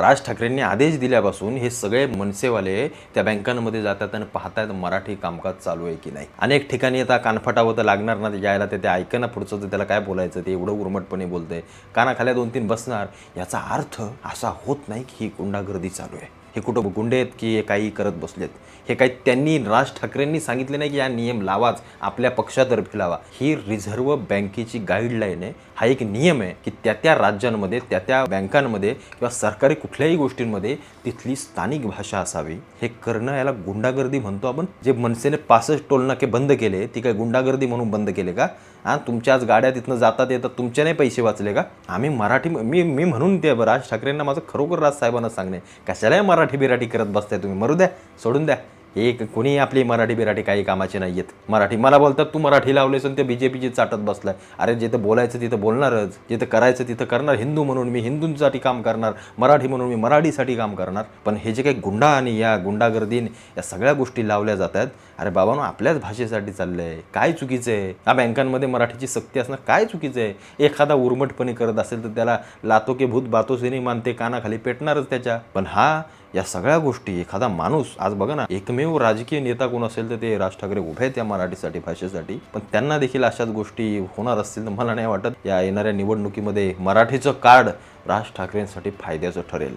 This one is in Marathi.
राज ठाकरेंनी आदेश दिल्यापासून हे सगळे मनसेवाले त्या बँकांमध्ये जातात आणि पाहतायत मराठी कामकाज चालू आहे की नाही. अनेक ठिकाणी आता कानफटावं तर लागणार ना, यायला ते ऐकणं पुढचं, तर त्याला काय बोलायचं, ते एवढं उर्मटपणे बोलतंय, कानाखाल्या 2-3 बसणार. याचा अर्थ असा होत नाही की ही गुंडागर्दी चालू आहे, हे कुठं गुंडे आहेत की हे काही करत बसलेत. हे काही त्यांनी राज ठाकरेंनी सांगितले नाही की हा नियम लावाच, आपल्या पक्षातर्फे लावा. ही रिझर्व्ह बँकेची गाईडलाईन आहे. हा एक नियम आहे की त्या राज्यांमध्ये, त्या बँकांमध्ये किंवा सरकारी कुठल्याही गोष्टींमध्ये तिथली स्थानिक भाषा असावी. हे करणं याला गुंडागर्दी म्हणतो आपण. जे मनसेने 65 टोलनाके बंद केले, ती काय गुंडागर्दी म्हणून बंद केले का? तुमच्या आज गाड्या तिथनं जातात येतात, तुमचे नाही पैसे वाचले का? आम्ही मराठी, मी म्हणून ते राज ठाकरेंना माझं खरोखर राज साहेबांना सांगणे, कशाला मराठी बिराठी करत बसताय तुम्ही? मरू द्या, सोडून द्या. एक कोणी आपली मराठी बिराठी काही कामाची नाही आहेत. मराठी मला बोलतात तू मराठी लावलेस आणि ते बीजेपीची चाटत बसलाय. अरे जिथं बोलायचं तिथं बोलणारच, जिथं करायचं तिथं करणार. हिंदू म्हणून मी हिंदूंसाठी काम करणार, मराठी म्हणून मी मराठीसाठी काम करणार. पण हे जे काही गुंडा आणि या गुंडागर्दीने या सगळ्या गोष्टी लावल्या जातात, अरे बाबांनो आपल्याच भाषेसाठी चाललंय. काय चुकीचं आहे? या बँकांमध्ये मराठीची सक्ती असणं काय चुकीचं आहे? एखादा उर्मटपणे करत असेल तर त्याला लातो के भूत बातो से नहीं मानते, कानाखाली पेटणारच त्याच्या. पण या सगळ्या गोष्टी एखादा माणूस, आज बघा ना, एकमेव राजकीय नेता कोण असेल तर ते राज ठाकरे उभे आहेत या मराठीसाठी, भाषेसाठी. पण त्यांना देखील अशाच गोष्टी होणार असतील तर मला नाही वाटत या येणाऱ्या निवडणुकीमध्ये मराठीचं कार्ड राज ठाकरेंसाठी फायद्याचं ठरेल.